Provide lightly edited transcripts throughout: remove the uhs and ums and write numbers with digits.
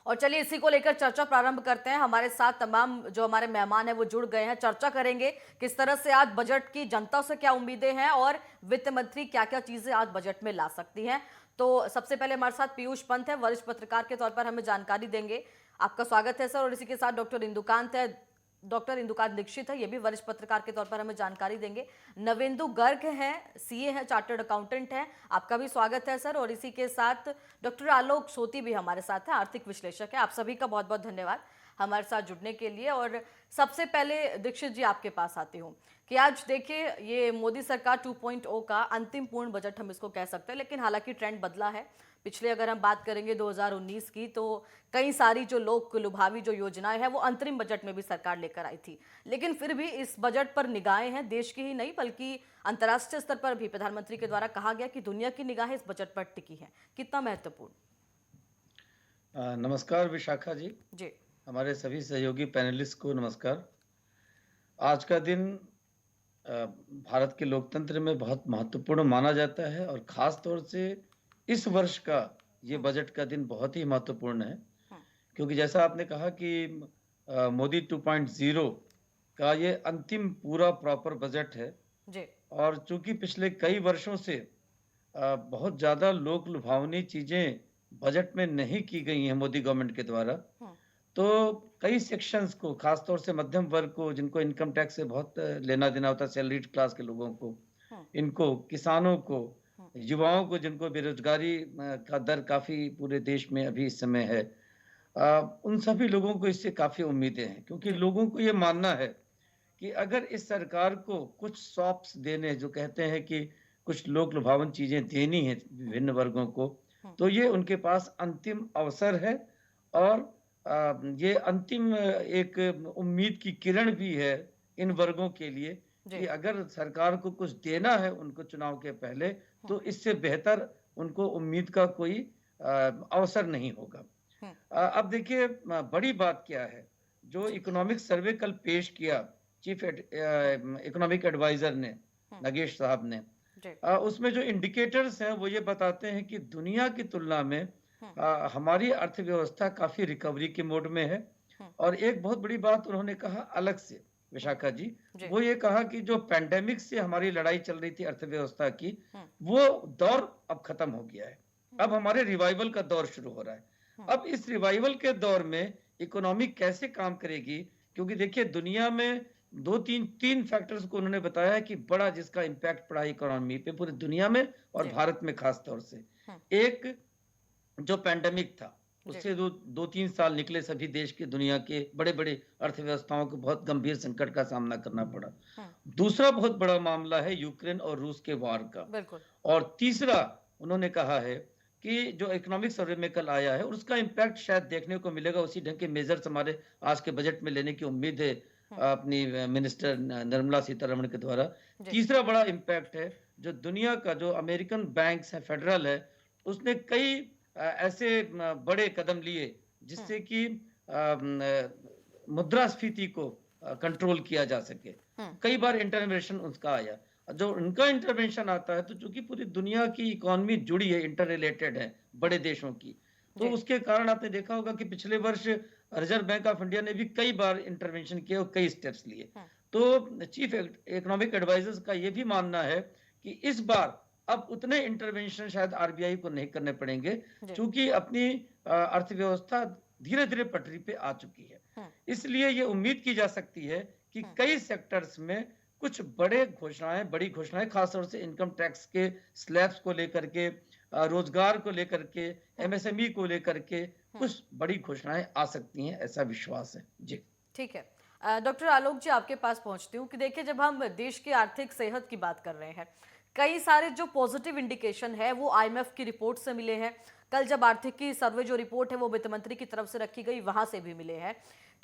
और चलिए इसी को लेकर चर्चा प्रारंभ करते हैं। हमारे साथ तमाम जो हमारे मेहमान हैं वो जुड़ गए हैं। चर्चा करेंगे किस तरह से आज बजट की जनता से क्या उम्मीदें हैं और वित्त मंत्री क्या क्या चीजें आज बजट में ला सकती हैं। तो सबसे पहले हमारे साथ पीयूष पंत है, वरिष्ठ पत्रकार के तौर पर हमें जानकारी देंगे। आपका स्वागत है सर। और इसी के साथ डॉक्टर इंदुकांत दीक्षित है, ये भी वरिष्ठ पत्रकार के तौर पर हमें जानकारी देंगे। नवेंदु गर्ग हैं, सीए हैं, चार्टर्ड अकाउंटेंट हैं, आपका भी स्वागत है सर। और इसी के साथ डॉक्टर आलोक सोती भी हमारे साथ हैं, आर्थिक विश्लेषक है। आप सभी का बहुत बहुत धन्यवाद हमारे साथ जुड़ने के लिए। और सबसे पहले दीक्षित जी आपके पास आती हूँ कि आज देखिए ये मोदी सरकार 2.0 का अंतिम पूर्ण बजट हम इसको कह सकते हैं, लेकिन हालांकि ट्रेंड बदला है। पिछले अगर हम बात करेंगे 2019 की, तो कई सारी जो लोक लुभावी जो योजनाएं हैं वो अंतरिम बजट में भी सरकार लेकर आई थी। लेकिन फिर भी इस बजट पर निगाहें हैं, देश की ही नहीं बल्कि अंतर्राष्ट्रीय स्तर पर भी प्रधानमंत्री के द्वारा कहा गया कि दुनिया की निगाहें इस बजट पर टिकी हैं। कितना महत्वपूर्ण? नमस्कार विशाखा जी। जी। हमारे सभी सहयोगी पैनलिस्ट को नमस्कार। आज का दिन भारत के लोकतंत्र में बहुत महत्वपूर्ण माना जाता है और खास तौर से इस वर्ष का ये बजट का दिन बहुत ही महत्वपूर्ण है, क्योंकि जैसा आपने कहा कि मोदी 2.0 का ये अंतिम पूरा प्रॉपर बजट है। जी। और चूंकि पिछले कई वर्षों से बहुत ज़्यादा लोक लुभावनी चीज़ें बजट में नहीं की गई हैं मोदी गवर्नमेंट के द्वारा, तो कई सेक्शंस को, खासतौर से मध्यम वर्ग को, जिनको इनकम टैक्स से बहुत लेना देना होता है, सैलरीड क्लास के लोगों को, इनको, किसानों को, युवाओं को, जिनको बेरोजगारी का दर काफ़ी पूरे देश में अभी इस समय है, उन सभी लोगों को इससे काफ़ी उम्मीदें हैं, क्योंकि लोगों को ये मानना है कि अगर इस सरकार को कुछ सॉप्स देने, जो कहते हैं कि कुछ लोक लुभावन चीजें देनी है विभिन्न वर्गों को, तो ये उनके पास अंतिम अवसर है। और ये अंतिम एक उम्मीद की किरण भी है इन वर्गों के लिए कि अगर सरकार को कुछ देना है उनको चुनाव के पहले, तो इससे बेहतर उनको उम्मीद का कोई अवसर नहीं होगा। अब देखिए बड़ी बात क्या है, जो इकोनॉमिक सर्वे कल पेश किया चीफ इकोनॉमिक एडवाइजर ने, नगेश साहब ने, उसमें जो इंडिकेटर्स हैं वो ये बताते हैं कि दुनिया की तुलना में हमारी अर्थव्यवस्था काफी रिकवरी के मोड में है। और एक बहुत बड़ी बात उन्होंने कहा अलग से, विशाखा जी, वो ये कहा कि जो पैंडेमिक से हमारी लड़ाई चल रही थी अर्थव्यवस्था की, वो दौर अब खत्म हो गया है। अब हमारे रिवाइवल का दौर शुरू हो रहा है। अब इस रिवाइवल के दौर में इकोनॉमी कैसे काम करेगी, क्योंकि देखिए दुनिया में तीन फैक्टर्स को उन्होंने बताया है कि बड़ा जिसका इम्पैक्ट पड़ा इकोनॉमी पे पूरी दुनिया में और भारत में खास तौर से। एक जो पैंडेमिक था, उससे दो तीन साल निकले सभी देश के, दुनिया के बड़े बड़े अर्थव्यवस्थाओं को बहुत गंभीर संकट का सामना करना पड़ा। दूसरा बहुत बड़ा मामला है यूक्रेन और रूस के वार का। और तीसरा उन्होंने कहा है कि जो इकोनॉमिक सर्वे में कल आया है उसका इम्पैक्ट शायद देखने को मिलेगा, उसी ढंग के मेजर्स हमारे आज के बजट में लेने की उम्मीद है अपनी मिनिस्टर निर्मला सीतारमण के द्वारा। तीसरा बड़ा इम्पैक्ट है जो दुनिया का, जो अमेरिकन बैंक्स है, फेडरल है, उसने कई ऐसे बड़े कदम लिए जिससे कि मुद्रास्फीति को कंट्रोल किया जा सके। कई बार इंटरवेंशन उसका आया। जो उनका इंटरवेंशन आता है तो चूंकि पूरी दुनिया की इकोनॉमी जुड़ी है, इंटर रिलेटेड है बड़े देशों की, तो उसके कारण आपने देखा होगा कि पिछले वर्ष रिजर्व बैंक ऑफ इंडिया ने भी कई बार इंटरवेंशन किए और कई स्टेप्स लिए। तो चीफ इकोनॉमिक एडवाइजर्स का यह भी मानना है कि इस बार अब उतने इंटरवेंशन शायद आरबीआई को नहीं करने पड़ेंगे, क्योंकि अपनी अर्थव्यवस्था धीरे धीरे पटरी पे आ चुकी है। इसलिए ये उम्मीद की जा सकती है कि कई सेक्टर्स में कुछ बड़ी घोषणाएं, खासतौर से इनकम टैक्स के स्लैब्स को लेकर के, रोजगार को लेकर के, एमएसएमई को लेकर के कुछ बड़ी घोषणाएं आ सकती हैं, ऐसा विश्वास है जी। ठीक है। डॉक्टर आलोक जी आपके पास पहुंचती हूँ कि देखिए जब हम देश की आर्थिक सेहत की बात कर रहे हैं, कई सारे जो पॉजिटिव इंडिकेशन है वो आईएमएफ की रिपोर्ट से मिले हैं। कल जब आर्थिकी सर्वे जो रिपोर्ट है वो वित्त मंत्री की तरफ से रखी गई, वहां से भी मिले हैं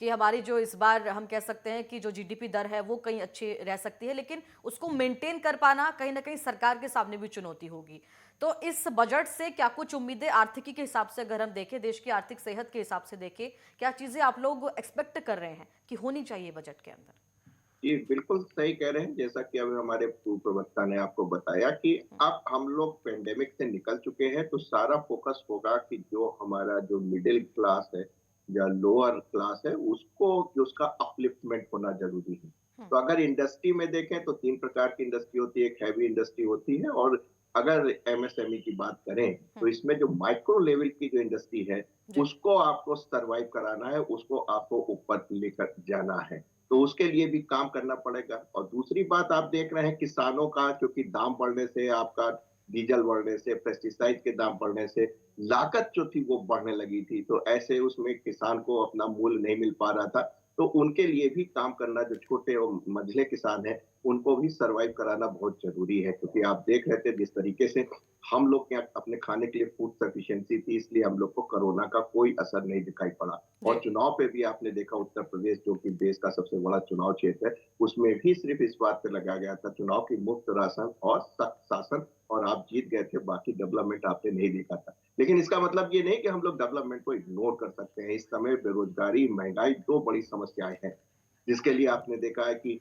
कि हमारी जो इस बार हम कह सकते हैं कि जो जीडीपी दर है वो कहीं अच्छी रह सकती है, लेकिन उसको मेंटेन कर पाना कहीं ना कहीं सरकार के सामने भी चुनौती होगी। तो इस बजट से क्या कुछ उम्मीदें आर्थिकी के हिसाब से अगर हम देखें, देश की आर्थिक सेहत के हिसाब से देखें, क्या चीजें आप लोग एक्सपेक्ट कर रहे हैं कि होनी चाहिए बजट के अंदर? जी, बिल्कुल सही कह रहे हैं। जैसा कि अभी हमारे पूर्व प्रवक्ता ने आपको बताया कि अब हम लोग पैंडेमिक से निकल चुके हैं, तो सारा फ़ोकस होगा कि जो हमारा जो मिडल क्लास है या लोअर क्लास है, उसको जो उसका अपलिफ्टमेंट होना ज़रूरी है। हम्म, तो अगर इंडस्ट्री में देखें तो 3 प्रकार की इंडस्ट्री होती है, एक हैवी इंडस्ट्री होती है और अगर एमएसएमई की बात करें, तो हम्म, इसमें जो माइक्रो लेवल की जो इंडस्ट्री है, जी उसको आपको सर्वाइव कराना है, उसको आपको ऊपर लेकर जाना है। तो उसके लिए भी काम करना पड़ेगा और दूसरी बात आप देख रहे हैं किसानों का क्योंकि दाम बढ़ने से आपका डीजल बढ़ने से पेस्टिसाइड के दाम बढ़ने से लागत जो थी वो बढ़ने लगी थी तो ऐसे उसमें किसान को अपना मूल्य नहीं मिल पा रहा था तो उनके लिए भी काम करना जो छोटे और मझले किसान हैं उनको भी सर्वाइव कराना बहुत जरूरी है क्योंकि आप देख रहे थे जिस तरीके से हम लोग के यहाँ अपने खाने के लिए फूड सफिशिएंसी थी इसलिए हम लोग को कोरोना का कोई असर नहीं दिखाई पड़ा जी और चुनाव पे भी आपने देखा उत्तर प्रदेश जो कि देश का सबसे बड़ा चुनाव क्षेत्र है, उसमें भी सिर्फ इस बात पे लगाया गया था चुनाव की मुफ्त राशन और सख्त शासन और आप जीत गए थे, बाकी डेवलपमेंट आपने नहीं देखा था। लेकिन इसका मतलब ये नहीं कि हम लोग डेवलपमेंट को इग्नोर कर सकते हैं। इस समय बेरोजगारी, महंगाई 2 बड़ी समस्याएँ हैं, जिसके लिए आपने देखा है कि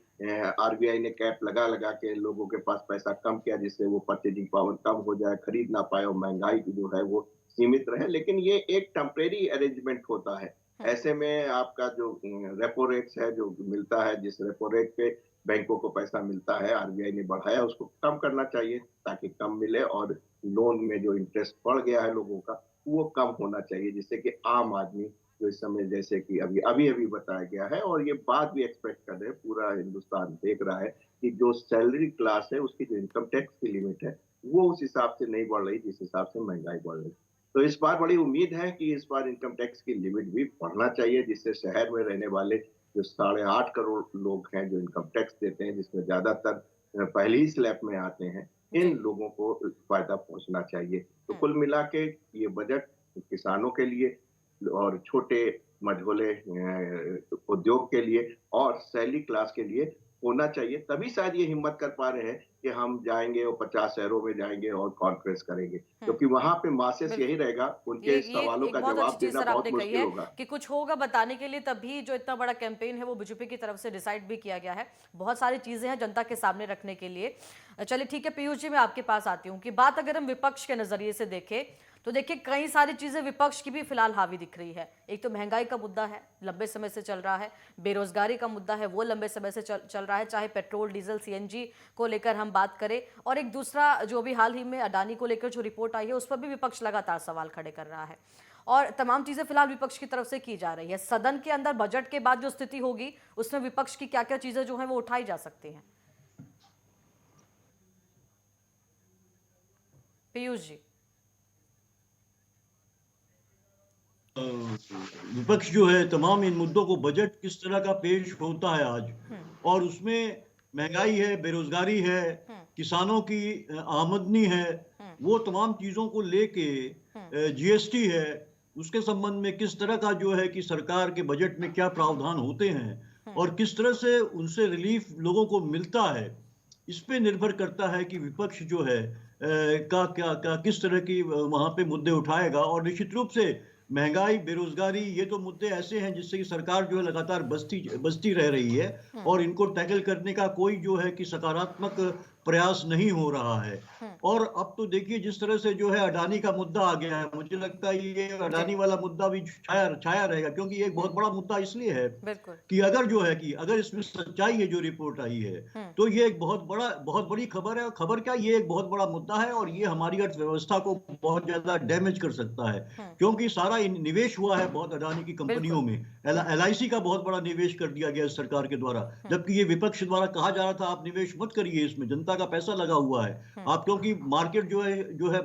आरबीआई ने कैप लगा-लगा के लोगों के पास पैसा कम किया जिससे वो परचेजिंग पावर कम हो जाए, खरीद ना पाए और महंगाई जो है वो सीमित रहे। लेकिन ये एक टेम्परेरी अरेंजमेंट होता है। हम्म, ऐसे में आपका जो रेपो रेट्स है जो मिलता है जिस रेपो रेट पे बैंकों को पैसा मिलता है आरबीआई ने बढ़ाया उसको कम करना चाहिए ताकि कम मिले और लोन में जो इंटरेस्ट बढ़ गया है लोगों का वो कम होना चाहिए जिससे कि आम आदमी जो इस समय जैसे कि अभी बताया गया है और ये बात भी एक्सपेक्ट कर रहे हैं पूरा हिंदुस्तान देख रहा है कि जो सैलरी क्लास है उसकी जो इनकम टैक्स की लिमिट है वो उस हिसाब से नहीं बढ़ रही जिस हिसाब से महंगाई बढ़ रही तो इस बार बड़ी उम्मीद है कि इस बार इनकम टैक्स की लिमिट भी बढ़ना चाहिए जिससे शहर में रहने वाले जो 8.5 करोड़ लोग हैं जो इनकम टैक्स देते हैं जिसमें ज्यादातर पहली ही स्लैब में आते हैं इन जी लोगों को फायदा पहुंचना चाहिए तो हम्म, कुल मिला के ये बजट किसानों के लिए और छोटे मझोले उद्योग के लिए और सैली क्लास के लिए होना चाहिए तभी शायद ये हिम्मत कर पा रहे हैं कि हम जाएंगे और 50 शहरों में जाएंगे और कॉन्फ्रेंस करेंगे हम्म, क्योंकि वहां पे मासेस यही बिल्कुल रहेगा ये उनके ये सवालों एक का बहुत अच्छी जवाब चीज देना सर बहुत आपने कही मुश्किल है होगा कि कुछ होगा बताने के लिए, तभी जो इतना बड़ा कैंपेन है वो बीजेपी की तरफ से डिसाइड भी किया गया है। बहुत सारी चीजें हैं जनता के सामने रखने के लिए। चलिए ठीक है पीयूष जी, मैं आपके पास आती हूँ कि बात अगर हम विपक्ष के नजरिए से देखें तो देखिए कई सारी चीजें विपक्ष की भी फिलहाल हावी दिख रही है। एक तो महंगाई का मुद्दा है, लंबे समय से चल रहा है। बेरोजगारी का मुद्दा है, वो लंबे समय से चल रहा है, चाहे पेट्रोल डीजल सीएनजी को लेकर हम बात करें। और एक दूसरा जो भी हाल ही में अडानी को लेकर जो रिपोर्ट आई है उस पर भी विपक्ष लगातार सवाल खड़े कर रहा है। और तमाम चीजें फिलहाल विपक्ष की तरफ से की जा रही है। सदन के अंदर बजट के बाद जो स्थिति होगी उसमें विपक्ष की क्या क्या चीजें जो है वो उठाई जा सकती हैं? पीयूष जी। अ, विपक्ष जो है तमाम इन मुद्दों को बजट किस तरह का पेश होता है आज हम्म, और उसमें महंगाई है, बेरोजगारी है, हम्म, किसानों की आमदनी है, हम्म, वो तमाम चीजों को लेके हम्म, जीएसटी है, उसके संबंध में किस तरह का जो है कि सरकार के बजट में क्या प्रावधान होते हैं हम्म, और किस तरह से उनसे रिलीफ लोगों को मिलता है, इस पे निर्भर करता है कि विपक्ष जो है का किस तरह की वहां पे मुद्दे उठाएगा। और निश्चित रूप से महंगाई, बेरोजगारी, ये तो मुद्दे ऐसे हैं जिससे कि सरकार जो है लगातार बचती रह रही है हम्म, और इनको टैकल करने का कोई जो है कि सकारात्मक प्रयास नहीं हो रहा है। हम्म, और अब तो देखिए जिस तरह से जो है अडानी का मुद्दा आ गया है, मुझे लगता है ये जी अडानी वाला मुद्दा भी छाया छाया रहेगा, क्योंकि ये एक हम्म, बहुत बड़ा मुद्दा इसलिए है बिल्कुल कि अगर जो है कि अगर इसमें सच्चाई है जो रिपोर्ट आई है हम्म, तो ये एक बहुत बड़ी खबर है। और खबर क्या, ये एक बहुत बड़ा मुद्दा है और ये हमारी अर्थव्यवस्था को बहुत ज्यादा डैमेज कर सकता है, हम्म, क्योंकि सारा निवेश हुआ है बहुत अडानी की कंपनियों बिल्कुल में। हम्म, एलआईसी का बहुत बड़ा निवेश कर दिया गया इस सरकार के द्वारा, हम्म, जबकि ये विपक्ष द्वारा कहा जा रहा था आप निवेश मत करिए, इसमें जनता का पैसा लगा हुआ है। हम्म। आप क्योंकि मार्केट जो है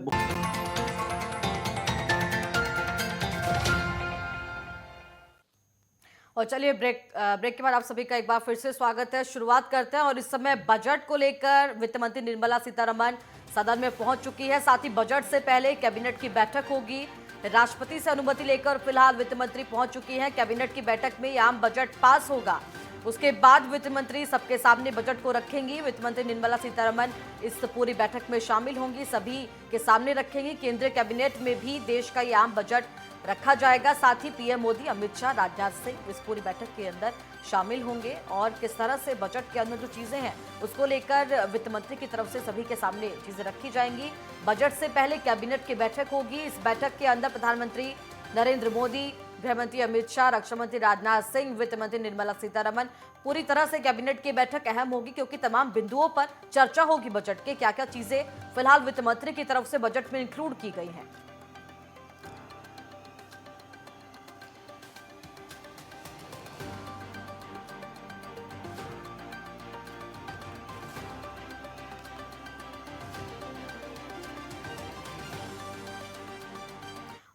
और चलिए ब्रेक के बाद आप सभी का एक बार फिर से स्वागत है। शुरुआत करते हैं और इस समय बजट को लेकर वित्त मंत्री निर्मला सीतारमण सदन में पहुंच चुकी है। साथ ही बजट से पहले कैबिनेट की बैठक होगी। राष्ट्रपति से अनुमति लेकर फिलहाल वित्त मंत्री पहुंच चुकी हैं। कैबिनेट की बैठक में आम बजट पास होगा, उसके बाद वित्त मंत्री सबके सामने बजट को रखेंगी। वित्त मंत्री निर्मला सीतारमण इस पूरी बैठक में शामिल होंगी, सभी के सामने रखेंगी। केंद्रीय कैबिनेट में भी देश का ये आम बजट रखा जाएगा। साथ ही पीएम मोदी, अमित शाह, राजनाथ सिंह इस पूरी बैठक के अंदर शामिल होंगे और किस तरह से बजट के अंदर जो चीजें हैं उसको लेकर वित्त मंत्री की तरफ से सभी के सामने चीजें रखी जाएंगी। बजट से पहले कैबिनेट की बैठक होगी। इस बैठक के अंदर प्रधानमंत्री नरेंद्र मोदी, गृहमंत्री अमित शाह, रक्षा मंत्री राजनाथ सिंह, वित्त मंत्री निर्मला सीतारमण, पूरी तरह से कैबिनेट की बैठक अहम होगी क्योंकि तमाम बिंदुओं पर चर्चा होगी। बजट के क्या क्या चीजें फिलहाल वित्त मंत्री की तरफ से बजट में इंक्लूड की गई हैं।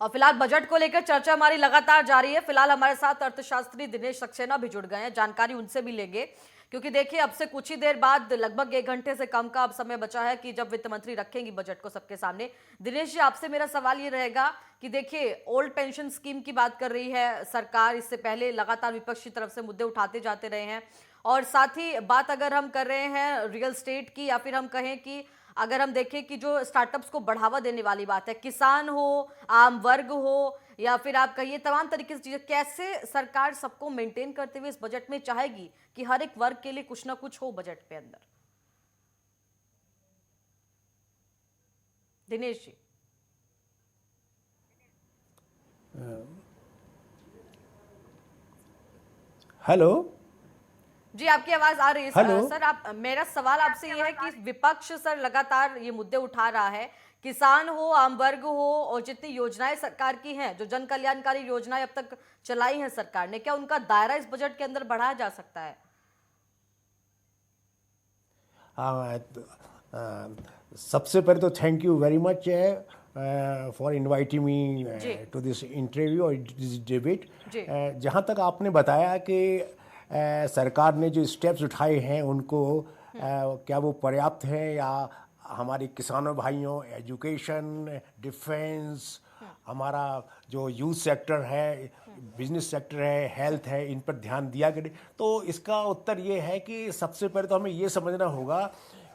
और फिलहाल बजट को लेकर चर्चा हमारी लगातार जारी है। फिलहाल हमारे साथ अर्थशास्त्री दिनेश सक्सेना भी जुड़ गए हैं, जानकारी उनसे भी लेंगे क्योंकि देखिए अब से कुछ ही देर बाद लगभग 1 घंटे से कम का अब समय बचा है कि जब वित्त मंत्री रखेंगी बजट को सबके सामने। दिनेश जी, आपसे मेरा सवाल ये रहेगा कि देखिए ओल्ड पेंशन स्कीम की बात कर रही है सरकार, इससे पहले लगातार विपक्ष की तरफ से मुद्दे उठाते जाते रहे हैं और साथ ही बात अगर हम कर रहे हैं रियल एस्टेट की या फिर हम कहें कि अगर हम देखें कि जो स्टार्टअप्स को बढ़ावा देने वाली बात है, किसान हो, आम वर्ग हो या फिर आप कहिए तमाम तरीके से चीजें, कैसे सरकार सबको मेंटेन करते हुए इस बजट में चाहेगी कि हर एक वर्ग के लिए कुछ ना कुछ हो बजट पे अंदर? दिनेश जी। हेलो जी, आपकी आवाज आ रही है हेलो सर। आप, मेरा सवाल आपसे ये है कि विपक्ष सर लगातार ये मुद्दे उठा रहा है, किसान हो, आम वर्ग हो और जितनी योजनाएं सरकार की हैं, जो जन कल्याणकारी योजनाएं अब तक चलाई हैं सरकार ने, क्या उनका दायरा इस बजट के अंदर बढ़ाया जा सकता है? सबसे पहले तो thank you very much for inviting me to this interview और दिस डिबेट। जहाँ तक आपने बताया कि सरकार ने जो स्टेप्स उठाए हैं उनको क्या वो पर्याप्त हैं या हमारे किसानों भाइयों, एजुकेशन, डिफेंस, हमारा जो यूथ सेक्टर है, बिजनेस सेक्टर है, हेल्थ है, इन पर ध्यान दिया गया, तो इसका उत्तर ये है कि सबसे पहले तो हमें ये समझना होगा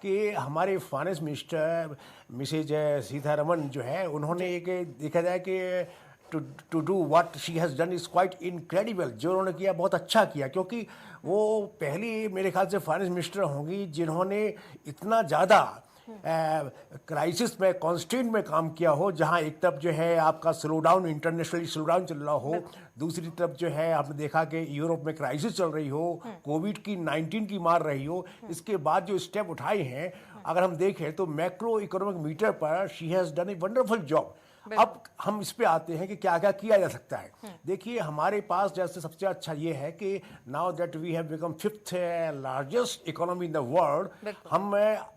कि हमारे फाइनेंस मिनिस्टर मिसेज सीतारमण जो है उन्होंने एक देखा जाए कि to do what she has done is quite incredible. जो उन्होंने किया बहुत अच्छा किया क्योंकि वो पहली मेरे ख्याल से फाइनेंस मिनिस्टर होंगी जिन्होंने इतना ज़्यादा क्राइसिस में, कॉन्स्टेंट में काम किया हो, जहां एक तरफ जो है आपका slow down, internationally slow down चल रहा हो, दूसरी तरफ जो है आपने देखा कि यूरोप में क्राइसिस चल रही हो, कोविड की 19 की मार रही हो। इसके बाद जो स्टेप उठाए हैं अगर हम देखें तो मैक्रो इकोनॉमिक मीटर पर she has done a wonderful job. अब हम इस पे आते हैं कि क्या क्या किया जा सकता है। देखिए हमारे पास जैसे सबसे अच्छा ये है कि now that we have become 5th largest economy in the world, हम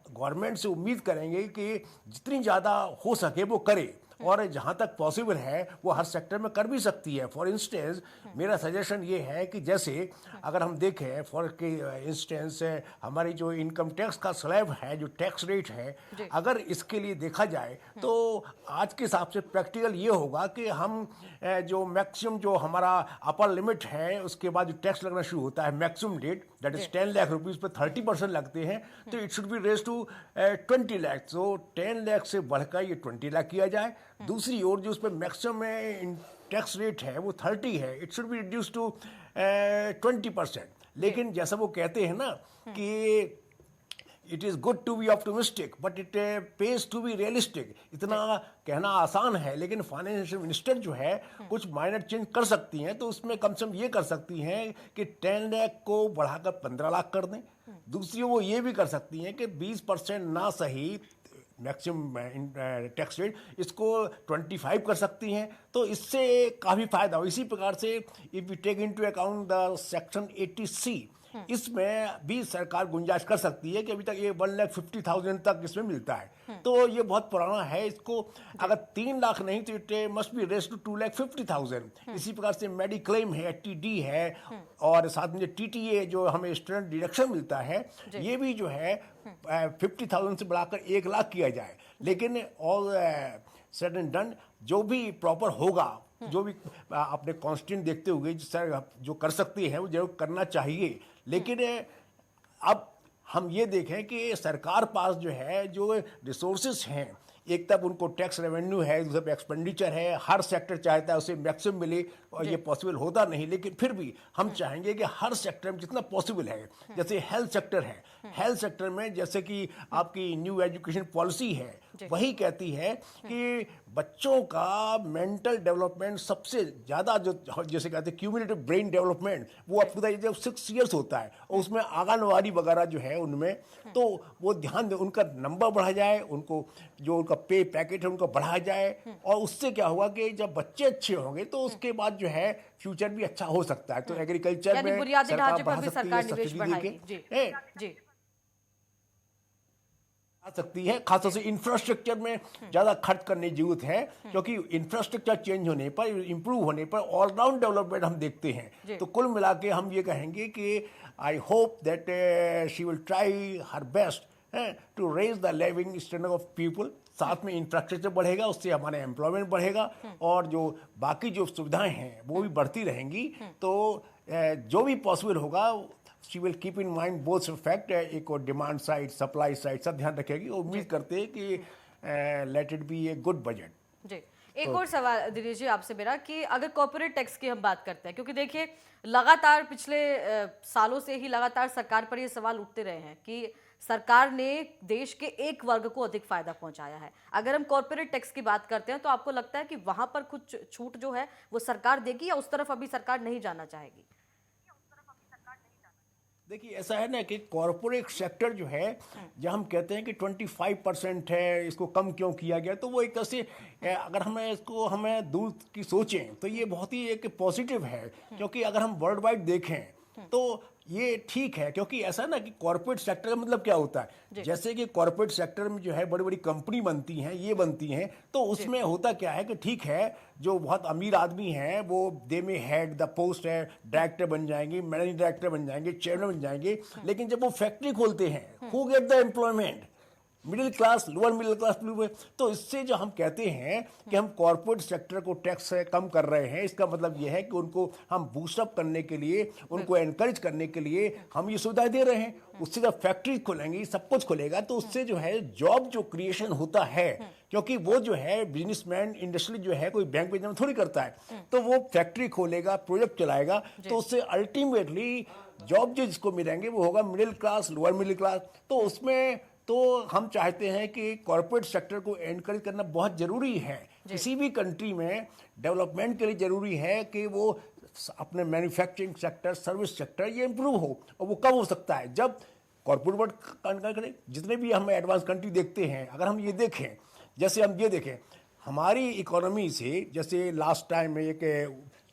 गवर्नमेंट से उम्मीद करेंगे कि जितनी ज़्यादा हो सके वो करे और जहाँ तक पॉसिबल है वो हर सेक्टर में कर भी सकती है। फॉर इंस्टेंस मेरा सजेशन ये है कि जैसे अगर हम देखें फॉर के इंस्टेंस हमारी जो इनकम टैक्स का स्लैब है, जो टैक्स रेट है, अगर इसके लिए देखा जाए तो आज के हिसाब से प्रैक्टिकल ये होगा कि हम जो मैक्सिमम जो हमारा अपर लिमिट है उसके बाद जो टैक्स लगना शुरू होता है maximum rate that is 10 lakh rupees पर 30% लगते हैं, तो it should be raise to 20 lakh. तो 10 लाख से बढ़कर ये 20 लाख किया जाए। दूसरी ओर जो उस पर मैक्सिमम टैक्स रेट है वो 30 है, it should be reduce to 20%। लेकिन जैसा वो कहते हैं ना कि it is good to be optimistic but it pays to be realistic. इतना कहना आसान है लेकिन फाइनेंशियल मिनिस्टर जो है कुछ माइनर चेंज कर सकती हैं। तो उसमें कम से कम ये कर सकती हैं कि 10 लाख को बढ़ाकर 15 लाख कर दें। दूसरी वो ये भी कर सकती हैं कि 20% ना सही मैक्सिमम टैक्स रेट, इसको 25 कर सकती हैं, तो इससे काफ़ी फायदा हो। इसी प्रकार से if we take into account the section 80C, इसमें भी सरकार गुंजाइश कर सकती है कि अभी तक ये 1,50,000 तक इसमें मिलता है, तो ये बहुत पुराना है। इसको अगर 3 लाख नहीं तो it must be raise to 2,50,000। इसी प्रकार से मेडिक्लेम है, TD है और साथ में TTA जो हमें स्टूडेंट डिडक्शन मिलता है, ये भी जो है 50,000 से बढ़ाकर 1 लाख किया जाए। लेकिन ऑल सेड एंड डन जो भी प्रॉपर होगा, जो भी अपने कॉन्स्टेंट देखते हुए जो कर सकती है वो जरूर करना चाहिए। लेकिन अब हम ये देखें कि सरकार पास जो है जो रिसोर्सेस हैं एक तरफ उनको टैक्स रेवेन्यू है, दूसरा एक्सपेंडिचर है, हर सेक्टर चाहता है उसे मैक्सिमम मिले और ये पॉसिबल होता नहीं, लेकिन फिर भी हम चाहेंगे कि हर सेक्टर में जितना पॉसिबल है, जैसे हेल्थ सेक्टर है, हेल्थ सेक्टर में जैसे कि आपकी न्यू एजुकेशन पॉलिसी है, वही कहती है कि बच्चों का मेंटल डेवलपमेंट सबसे ज़्यादा जो जैसे कहते हैं क्यूमुलेटिव ब्रेन डेवलपमेंट, वो आपको बताइए जब 6 इयर्स होता है और उसमें आंगनवाड़ी वगैरह जो है उनमें, तो वो ध्यान दे उनका नंबर बढ़ा जाए, उनको जो उनका पे पैकेट है उनको बढ़ाया जाए, और उससे क्या होगा कि जब बच्चे अच्छे होंगे तो उसके बाद जो है फ्यूचर भी अच्छा हो सकता है। तो एग्रीकल्चर में बुनियादी ढांचे पर भी सरकार निवेश सब्सिडी बढ़ाएगी। देके जी आ सकती है। खासतौर से इंफ्रास्ट्रक्चर में ज़्यादा खर्च करने की जरूरत है, क्योंकि इंफ्रास्ट्रक्चर चेंज होने पर, इम्प्रूव होने पर ऑलराउंड डेवलपमेंट हम देखते हैं। तो कुल मिला के हम ये कहेंगे कि I hope that she will try her best to raise the living standard of people. साथ में इंफ्रास्ट्रक्चर बढ़ेगा, उससे हमारा एम्प्लॉयमेंट बढ़ेगा और जो बाकी जो सुविधाएं हैं वो भी बढ़ती रहेंगी। तो जो भी पॉसिबल होगा she will keep in mind both fact, एक और डिमांड साइड, सप्लाई साइड सब ध्यान रखेगी। उम्मीद करते हैं कि let it be a good budget. जी, एक और सवाल दिनेश जी आपसे मेरा कि अगर कॉर्पोरेट टैक्स की हम बात करते हैं, क्योंकि देखिए लगातार पिछले सालों से ही लगातार सरकार पर ये सवाल उठते रहे हैं कि सरकार ने देश के एक वर्ग को अधिक फायदा पहुंचाया है। अगर हम कॉर्पोरेट टैक्स की बात करते हैं तो आपको लगता है कि वहां पर कुछ छूट जो है वो सरकार देगी या उस तरफ अभी सरकार नहीं जाना चाहेगी? देखिए ऐसा है ना कि कॉरपोरेट सेक्टर जो है, जब हम कहते हैं कि 25% है, इसको कम क्यों किया गया, तो वो एक तरह से अगर हमें दूर की सोचें तो ये बहुत ही एक पॉजिटिव है। क्योंकि अगर हम वर्ल्ड वाइड देखें तो ये ठीक है, क्योंकि ऐसा ना कि कॉर्पोरेट सेक्टर का मतलब क्या होता है, जैसे कि कॉर्पोरेट सेक्टर में जो है बड़ी बड़ी कंपनी बनती हैं, ये बनती हैं, तो उसमें होता क्या है कि ठीक है जो बहुत अमीर आदमी हैं वो दे में हेड द पोस्ट है, डायरेक्टर बन जाएंगे, मैनेजिंग डायरेक्टर बन जाएंगे, चेयरमैन बन जाएंगे, लेकिन जब वो फैक्ट्री खोलते हैं, who get the employment? Middle class, lower middle class people. तो इससे जो हम कहते हैं कि हम कॉर्पोरेट सेक्टर को टैक्स से कम कर रहे हैं, इसका मतलब यह है कि उनको हम बूस्टअप करने के लिए, उनको एनकरेज करने के लिए हम ये सुविधाएं दे रहे हैं। उससे जब फैक्ट्री खोलेंगी, सब कुछ खुलेगा, तो उससे जो है जॉब जो क्रिएशन होता है, क्योंकि वो जो है बिजनेसमैन, इंडस्ट्री जो है कोई बैंक में थोड़ी करता है, तो वो फैक्ट्री खोलेगा, प्रोजेक्ट चलाएगा, तो उससे अल्टीमेटली जॉब जो जिसको मिलेंगे वो होगा middle class, lower middle class. तो उसमें तो हम चाहते हैं कि कॉर्पोरेट सेक्टर को एनकरेज करना बहुत ज़रूरी है। किसी भी कंट्री में डेवलपमेंट के लिए ज़रूरी है कि वो अपने मैन्युफैक्चरिंग सेक्टर, सर्विस सेक्टर ये इम्प्रूव हो। और वो कब हो सकता है? जब कॉर्पोरेट वर्ल्ड करें। जितने भी हम एडवांस कंट्री देखते हैं, अगर हम ये देखें, जैसे हम ये देखें हमारी इकोनॉमी से, जैसे लास्ट टाइम में एक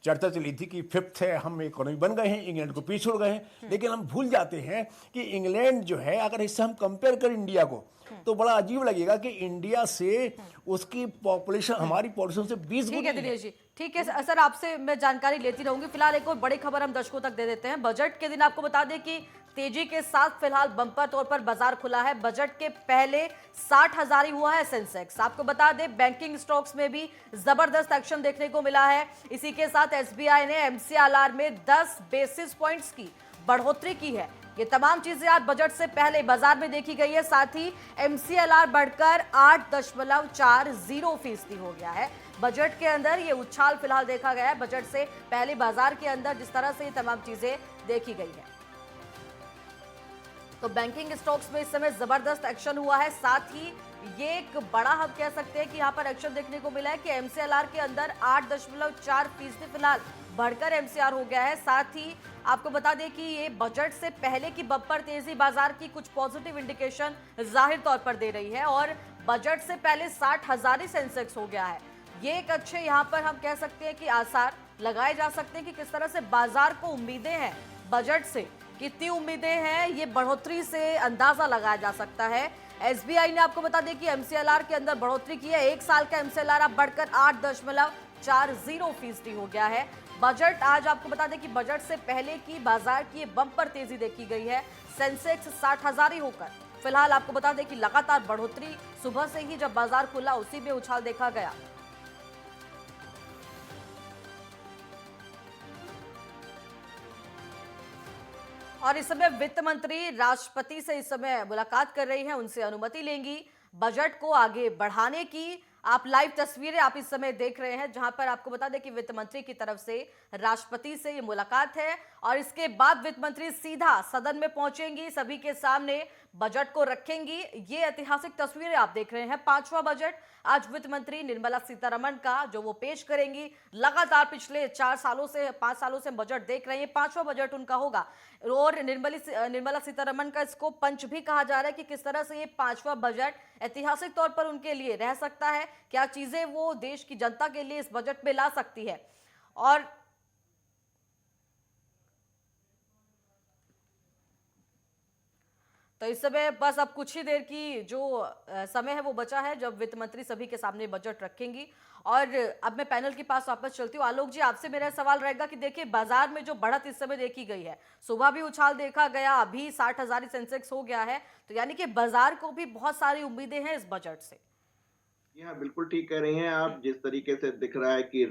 चर्चा चली थी कि 5th है हम इकोनॉमी बन गए हैं, इंग्लैंड को पीछे छोड़ गए हैं, लेकिन हम भूल जाते हैं कि इंग्लैंड जो है, अगर इससे हम कंपेयर करें इंडिया को, तो बड़ा अजीब लगेगा कि इंडिया से उसकी पॉपुलेशन, हमारी पॉपुलेशन से 20 गुना है। दिनेश जी, ठीक है सर, आपसे मैं जानकारी लेती रहूंगी। फिलहाल एक और बड़ी खबर हम दर्शकों तक दे देते हैं। बजट के दिन आपको बता दें कि तेजी के साथ फिलहाल बम्पर तौर पर बाजार खुला है। बजट के पहले 60,000 ही हुआ है सेंसेक्स। आपको बता दें बैंकिंग स्टॉक्स में भी जबरदस्त एक्शन देखने को मिला है। इसी के साथ एसबीआई ने एमसीएलआर में 10 बेसिस पॉइंट्स की बढ़ोतरी की है। ये तमाम चीजें आज बजट से पहले बाजार में देखी गई है। साथ ही एमसीएलआर बढ़कर 8.40% हो गया है। बजट के अंदर ये उछाल फिलहाल देखा गया है। बजट से पहले बाजार के अंदर जिस तरह से ये तमाम चीजें देखी गई है, तो बैंकिंग स्टॉक्स में इस समय जबरदस्त एक्शन हुआ है। साथ ही ये एक बड़ा हम कह सकते हैं कि यहाँ पर एक्शन देखने को मिला है कि एमसीएलआर के अंदर 8.4% फिलहाल बढ़कर एमसीआर हो गया है। साथ ही आपको बता दें कि ये बजट से पहले की बम्पर तेजी बाजार की कुछ पॉजिटिव इंडिकेशन जाहिर तौर पर दे रही है और बजट से पहले 60,000 ही सेंसेक्स हो गया है। ये एक अच्छे यहाँ पर हम कह सकते हैं कि आसार लगाए जा सकते हैं कि किस तरह से बाजार को उम्मीदें हैं बजट से, कितनी उम्मीदें हैं, ये बढ़ोतरी से अंदाजा लगाया जा सकता है। एसबीआई ने आपको बता दें कि एमसीएलआर के अंदर बढ़ोतरी की है। एक साल का एमसीएलआर अब बढ़कर 8.40% हो गया है। बजट आज आपको बता दें कि बजट से पहले की बाजार की बम्पर तेजी देखी गई है। सेंसेक्स 60,000 ही होकर फिलहाल आपको बता दें कि लगातार बढ़ोतरी सुबह से ही जब बाजार खुला उसी में उछाल देखा गया। और इस समय वित्त मंत्री राष्ट्रपति से इस समय मुलाकात कर रही हैं, उनसे अनुमति लेंगी। बजट को आगे बढ़ाने की आप लाइव तस्वीरें आप इस समय देख रहे हैं, जहां पर आपको बता दें कि वित्त मंत्री की तरफ से राष्ट्रपति से ये मुलाकात है और इसके बाद वित्त मंत्री सीधा सदन में पहुंचेंगी, सभी के सामने बजट को रखेंगी। ये ऐतिहासिक तस्वीरें आप देख रहे हैं। 5वां बजट आज वित्त मंत्री निर्मला सीतारमण का जो वो पेश करेंगी। लगातार पिछले 5 सालों से बजट देख रहे हैं, 5वां बजट उनका होगा और निर्मला सीतारमण का इसको पंच भी कहा जा रहा है कि किस तरह से ये 5वां बजट ऐतिहासिक तौर पर उनके लिए रह सकता है, क्या चीजें वो देश की जनता के लिए इस बजट में ला सकती है। और तो इस समय बस अब कुछ ही देर की जो समय है वो बचा है जब वित्त मंत्री सभी के सामने बजट रखेंगी। और अब मैं पैनल के पास वापस चलती हूँ। आलोक जी, आपसे मेरा सवाल रहेगा कि देखिए बाजार में जो बढ़त इस समय देखी गई है, सुबह भी उछाल देखा गया, अभी 60,000 सेंसेक्स हो गया है, तो यानी कि बाजार को भी बहुत सारी उम्मीदें हैं इस बजट से। हाँ, बिल्कुल ठीक कह रही हैं आप। जिस तरीके से दिख रहा है कि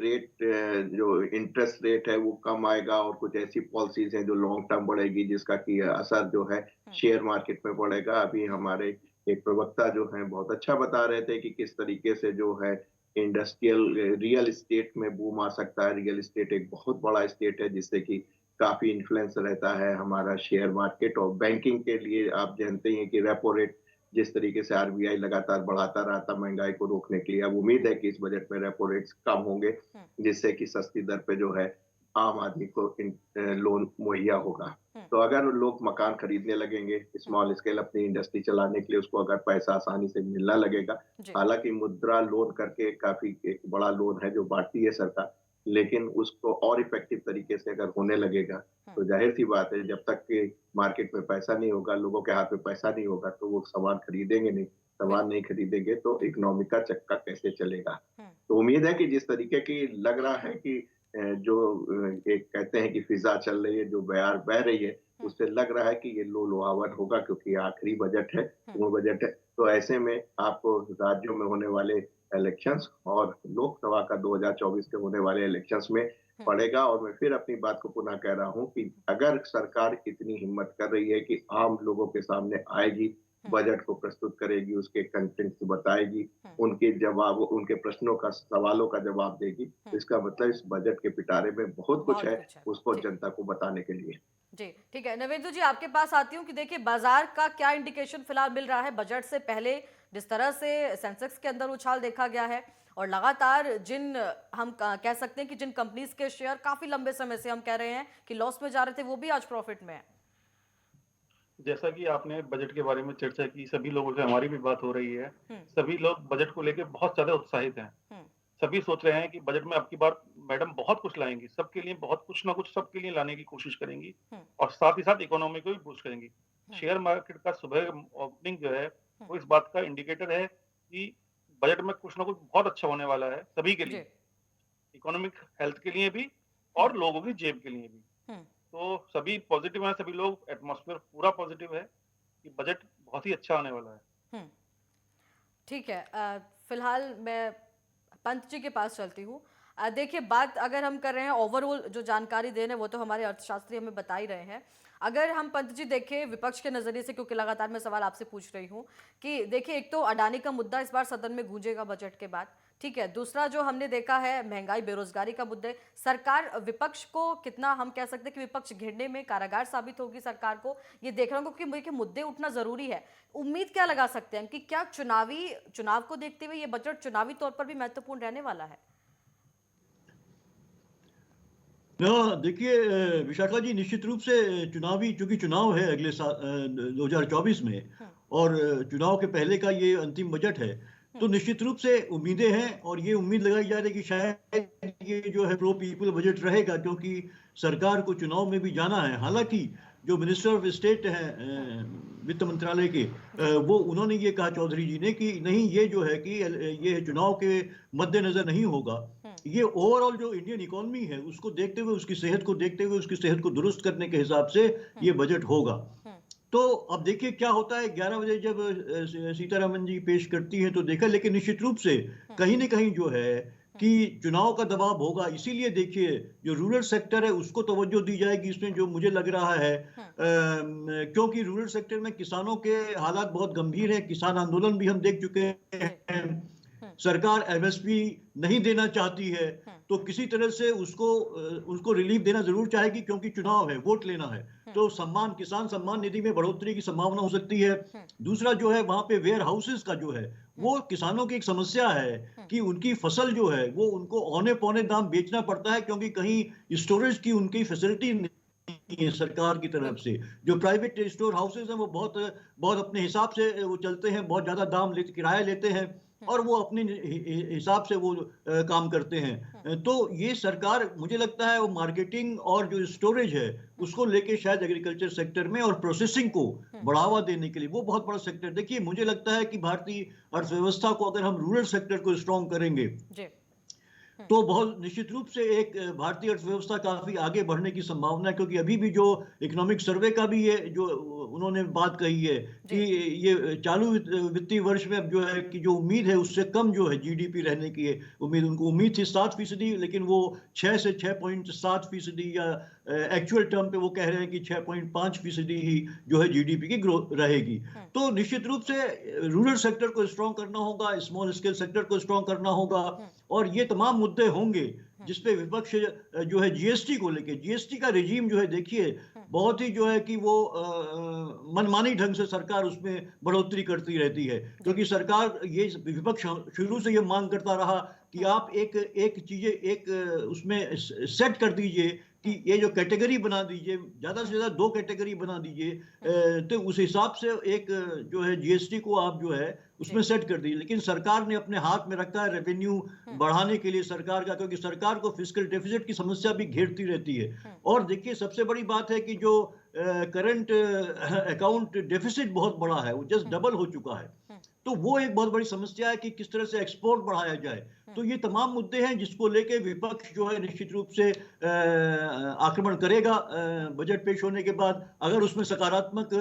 जो इंटरेस्ट रेट है वो कम आएगा और कुछ ऐसी पॉलिसीज हैं जो लॉन्ग टर्म बढ़ेगी, जिसका कि असर जो है शेयर मार्केट में पड़ेगा। अभी हमारे एक प्रवक्ता जो हैं बहुत अच्छा बता रहे थे कि किस तरीके से जो है इंडस्ट्रियल रियल एस्टेट में बूम आ सकता है। रियल एस्टेट एक बहुत बड़ा एस्टेट है जिससे कि काफी इन्फ्लुएंस रहता है हमारा शेयर मार्केट। और बैंकिंग के लिए आप जानते हैं कि रेपो रेट जिस तरीके से आरबीआई लगातार बढ़ाता रहा था महंगाई को रोकने के लिए, अब उम्मीद है कि इस बजट में रेपो रेट्स कम होंगे, जिससे कि सस्ती दर पे जो है आम आदमी को लोन मुहैया होगा। तो अगर लोग मकान खरीदने लगेंगे, स्मॉल स्केल अपनी इंडस्ट्री चलाने के लिए उसको अगर पैसा आसानी से मिलना लगेगा, हालांकि मुद्रा लोन करके काफी एक बड़ा लोन है जो बांटती है सरकार, लेकिन उसको और इफेक्टिव तरीके से अगर होने लगेगा तो जाहिर सी बात है जब तक कि मार्केट में पैसा नहीं होगा, लोगों के हाथ में पैसा नहीं होगा, तो वो सामान खरीदेंगे नहीं। सामान नहीं खरीदेंगे तो इकोनॉमी का चक्का कैसे चलेगा। तो उम्मीद है कि जिस तरीके की लग रहा है कि जो एक कहते हैं कि फिजा चल रही है, जो बयार बह रही है, उससे लग रहा है कि ये लो लुहावन होगा, क्योंकि आखिरी बजट है, वो बजट है। तो ऐसे में आपको राज्यों में होने वाले इलेक्शंस और लोकसभा का 2024 के होने वाले इलेक्शंस में पड़ेगा। और मैं फिर अपनी बात को पुनः कह रहा हूं कि अगर सरकार इतनी हिम्मत कर रही है कि आम लोगों के सामने आएगी, बजट को प्रस्तुत करेगी, उसके कंटेंट बताएगी, उनके जवाब, उनके प्रश्नों का, सवालों का जवाब देगी, तो इसका मतलब इस बजट के पिटारे में बहुत कुछ है उसको जनता को बताने के लिए। जी ठीक है, नवेंदु जी आपके पास आती हूँ कि देखिए बाजार का क्या इंडिकेशन फिलहाल मिल रहा है बजट से पहले, जिस तरह से सेंसेक्स के अंदर उछाल देखा गया है और लगातार जिन हम कह सकते हैं कि जिन कंपनीज के शेयर काफी लंबे समय से हम कह रहे हैं कि लॉस में जा रहे थे, वो भी आज प्रॉफिट में है। जैसा कि आपने बजट के बारे में चर्चा की, सभी लोगों से हमारी भी बात हो रही है, सभी लोग बजट को लेकर बहुत ज्यादा उत्साहित हैं। सभी सोच रहे हैं कि बजट में अब की बार मैडम बहुत कुछ लाएंगी, सबके लिए बहुत कुछ ना कुछ सबके लिए लाने की कोशिश करेंगी और साथ ही साथ इकोनॉमी को भी बूस्ट करेंगी। शेयर मार्केट का सुबह ओपनिंग जो है वो इस बात का इंडिकेटर है कि बजट में कुछ ना कुछ बहुत अच्छा होने वाला है सभी के लिए, इकोनॉमिक हेल्थ के लिए भी और लोगों की जेब के लिए भी। तो सभी पॉजिटिव हैं, सभी लोग, एटमॉस्फेयर पूरा पॉजिटिव है कि बजट बहुत ही अच्छा आने वाला है। ठीक है, फिलहाल मैं पंत जी के पास चलती हूँ। देखिए बात अगर हम कर रहे हैं ओवरऑल जो जानकारी दे रहे हैं वो तो हमारे अर्थशास्त्री हमें बता ही रहे हैं। अगर हम पंत जी देखें विपक्ष के नजरिए से, क्योंकि लगातार मैं सवाल आपसे पूछ रही हूँ कि देखिए एक तो अडानी का मुद्दा इस बार सदन में गूंजेगा बजट के बाद, ठीक है, दूसरा जो हमने देखा है महंगाई बेरोजगारी का मुद्दे, सरकार विपक्ष को कितना हम कह सकते हैं कि विपक्ष घेरने में कारागार साबित होगी सरकार को, ये देख रहा हूँ क्योंकि मुद्दे उठना जरूरी है। उम्मीद क्या लगा सकते हैं कि क्या चुनाव को देखते हुए ये बजट चुनावी तौर पर भी महत्वपूर्ण रहने वाला है? देखिए विशाखा जी, निश्चित रूप से चूंकि चुनाव है अगले साल 2024 में और चुनाव के पहले का ये अंतिम बजट है, तो निश्चित रूप से उम्मीदें हैं और ये उम्मीद लगाई जा रही है कि शायद ये जो है प्रो पीपल बजट रहेगा, क्योंकि सरकार को चुनाव में भी जाना है। हालांकि जो मिनिस्टर ऑफ स्टेट हैं वित्त मंत्रालय के, वो उन्होंने ये कहा चौधरी जी ने कि नहीं, ये जो है कि ये चुनाव के मद्देनजर नहीं होगा, ये ओवरऑल जो इंडियन इकोनॉमी है उसको देखते हुए, उसकी सेहत को देखते हुए, उसकी सेहत को दुरुस्त करने के हिसाब से ये बजट होगा। तो अब देखिए क्या होता है, 11 बजे जब सीतारमण जी पेश करती हैं तो देखा, लेकिन निश्चित रूप से कहीं न कहीं जो है कि चुनाव का दबाव होगा, इसीलिए देखिए जो रूरल सेक्टर है उसको तवज्जो दी जाएगी इसमें, जो मुझे लग रहा है क्योंकि रूरल सेक्टर में किसानों के हालात बहुत गंभीर है। किसान आंदोलन भी हम देख चुके हैं। सरकार एमएसपी नहीं देना चाहती है, तो किसी तरह से उसको रिलीफ देना जरूर चाहेगी, क्योंकि चुनाव है, वोट लेना है। तो किसान सम्मान निधि में बढ़ोतरी की संभावना हो सकती है। दूसरा जो है, वहां पे वेयर हाउसेस का जो है वो किसानों की एक समस्या है कि उनकी फसल जो है वो उनको औने पौने दाम बेचना पड़ता है, क्योंकि कहीं स्टोरेज की उनकी फैसिलिटी नहीं है सरकार की तरफ से। जो प्राइवेट स्टोर हाउसेस हैं वो बहुत बहुत अपने हिसाब से वो चलते हैं, बहुत ज्यादा दाम किराया लेते हैं और वो अपने हिसाब से वो काम करते हैं। तो ये सरकार, मुझे लगता है, वो मार्केटिंग और जो स्टोरेज है उसको लेके शायद एग्रीकल्चर सेक्टर में और प्रोसेसिंग को बढ़ावा देने के लिए वो बहुत बड़ा सेक्टर। देखिए, मुझे लगता है कि भारतीय अर्थव्यवस्था को अगर हम रूरल सेक्टर को स्ट्रॉन्ग करेंगे तो बहुत निश्चित रूप से एक भारतीय अर्थव्यवस्था काफी आगे बढ़ने की संभावना है। क्योंकि अभी भी जो इकोनॉमिक सर्वे का भी ये जो उन्होंने बात कही है कि ये चालू वित्तीय वर्ष में अब जो है कि जो उम्मीद है उससे कम जो है जीडीपी रहने की है उम्मीद। उनको उम्मीद थी 7%, लेकिन वो 6 से 6.7% या एक्चुअल टर्म पे वो कह रहे हैं कि 6.5% ही जो है जीडीपी की ग्रोथ रहेगी। तो निश्चित रूप से रूरल सेक्टर को स्ट्रॉन्ग करना होगा, स्मॉल स्केल सेक्टर को स्ट्रॉन्ग करना होगा, और ये तमाम मुद्दे होंगे जिसपे विपक्ष जो है जीएसटी को लेके, जीएसटी का रिजीम जो है देखिए बहुत ही जो है कि वो मनमानी ढंग से सरकार उसमें बढ़ोतरी करती रहती है। क्योंकि सरकार, ये विपक्ष शुरू से ये मांग करता रहा कि आप एक उसमें सेट कर दीजिए कि ये जो कैटेगरी बना दीजिए, ज्यादा से ज्यादा 2 कैटेगरी बना दीजिए, तो उस हिसाब से एक जो है जीएसटी को आप जो है उसमें सेट कर दीजिए। लेकिन सरकार ने अपने हाथ में रखा है रेवेन्यू बढ़ाने के लिए सरकार का, क्योंकि सरकार को फिस्कल डेफिसिट की समस्या भी घेरती रहती है। और देखिए, सबसे बड़ी बात है कि जो करंट अकाउंट डेफिसिट बहुत बड़ा है, वो जस्ट डबल हो चुका है। तो वो एक बहुत बड़ी समस्या है कि किस तरह से एक्सपोर्ट बढ़ाया जाए। तो ये तमाम मुद्दे हैं जिसको लेके विपक्ष जो है निश्चित रूप से आक्रमण करेगा बजट पेश होने के बाद, अगर उसमें सकारात्मक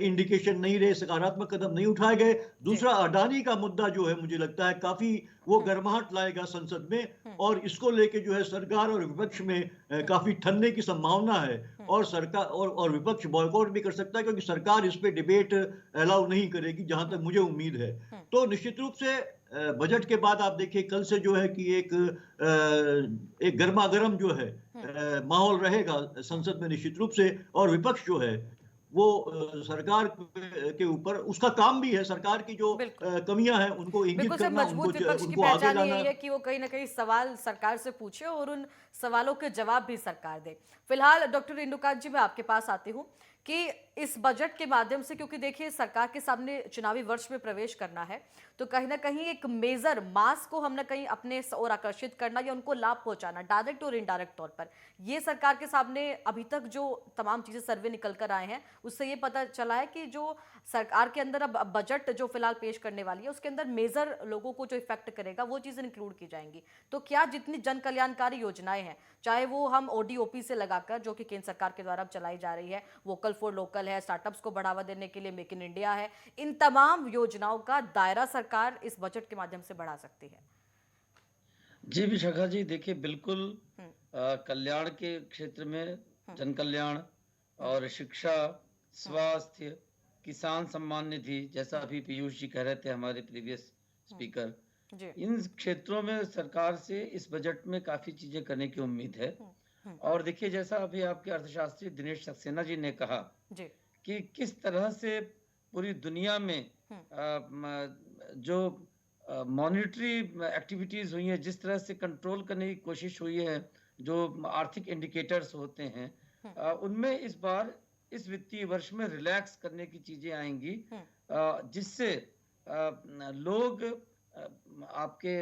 इंडिकेशन नहीं रहे, सकारात्मक कदम नहीं उठाए गए। दूसरा, अडानी का मुद्दा जो है मुझे लगता है काफी वो गर्माहट लाएगा संसद में, और इसको लेके जो है सरकार और विपक्ष में काफी ठनने की संभावना है। और सरकार और विपक्ष बॉयकॉट भी कर सकता है, क्योंकि सरकार इस पे डिबेट अलाउ नहीं करेगी, जहां तक मुझे उम्मीद है। तो निश्चित रूप से बजट के बाद आप देखिए कल से जो है कि एक गर्मा गर्म जो है माहौल रहेगा संसद में निश्चित रूप से। और विपक्ष जो है वो सरकार के ऊपर, उसका काम भी है सरकार की जो कमियां हैं उनको इंगित करना, मजबूत विपक्ष की पहचान यही है कि वो कहीं ना कहीं सवाल सरकार से पूछे और उन सवालों के जवाब भी सरकार दे। फिलहाल डॉक्टर इंदुकांत जी, मैं आपके पास आती हूँ कि इस बजट के माध्यम से, क्योंकि देखिए सरकार के सामने चुनावी वर्ष में प्रवेश करना है, तो कहीं ना कहीं एक मेजर मास को हम ना कहीं अपने ओर आकर्षित करना या उनको लाभ पहुंचाना, डायरेक्ट और इनडायरेक्ट तौर पर, ये सरकार के सामने अभी तक जो तमाम चीजें सर्वे निकल कर आए हैं उससे ये पता चला है कि जो सरकार के अंदर अब बजट जो फिलहाल पेश करने वाली है उसके अंदर मेजर लोगों को जो इफेक्ट करेगा वो चीजें इंक्लूड की जाएंगी। तो क्या जितनी जन कल्याणकारी योजनाएं हैं, चाहे वो हम ओडीओपी से लगाकर, जो कि केंद्र सरकार के द्वारा अब चलाई जा रही है, वोकल फॉर लोकल है, स्टार्टअप्स को बढ़ावा देने के लिए मेक इन इंडिया है, इन तमाम योजनाओं का दायरा सरकार इस बजट के माध्यम से बढ़ा सकती है। जी विशाखा जी, देखिए बिल्कुल कल्याण के क्षेत्र में जन कल्याण और शिक्षा, स्वास्थ्य, किसान सम्मान निधि, जैसा अभी पीयूष जी कह रहे थे हमारे प्रीवियस स्पीकर, इन क्षेत्रों में सरकार से इस बजट में काफी चीजें करने की उम्मीद है। और देखिए, जैसा अभी आपके अर्थशास्त्री दिनेश सक्सेना जी ने कहा कि किस तरह से पूरी दुनिया में जो मॉनिटरी एक्टिविटीज हुई है, जिस तरह से कंट्रोल करने की कोशिश हुई है, जो आर्थिक इंडिकेटर्स होते हैं, उनमें इस बार इस वित्तीय वर्ष में रिलैक्स करने की चीजें आएंगी, जिससे लोग आपके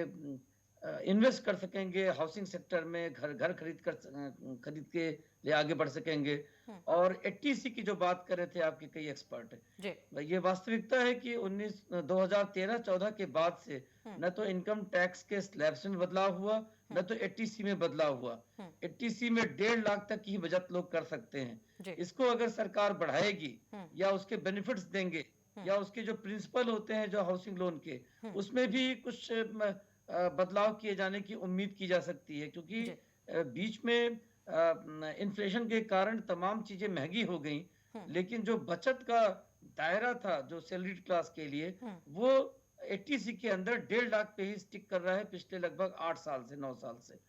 इन्वेस्ट कर सकेंगे हाउसिंग सेक्टर में, घर खरीद के लिए आगे बढ़ सकेंगे। और 80C की जो बात कर रहे थे आपके कई एक्सपर्ट, ये वास्तविकता है कि 2013-14 के बाद से न तो इनकम टैक्स के स्लैब्स में बदलाव हुआ, न तो 80C में बदलाव हुआ। 80C में 1.5 लाख तक की बचत लोग कर सकते हैं। इसको अगर सरकार बढ़ाएगी या उसके बेनिफिट्स देंगे, या उसके जो प्रिंसिपल होते हैं जो हाउसिंग लोन के, उसमें भी कुछ बदलाव किए जाने की उम्मीद की जा सकती है, क्योंकि बीच में इन्फ्लेशन के कारण तमाम चीजें महंगी हो गई, लेकिन जो बचत का दायरा था जो सैलरीड क्लास के लिए, वो 80 के अंदर 1.5 लाख पे ही स्टिक कर रहा है पिछले लगभग 8 साल से 9 साल से।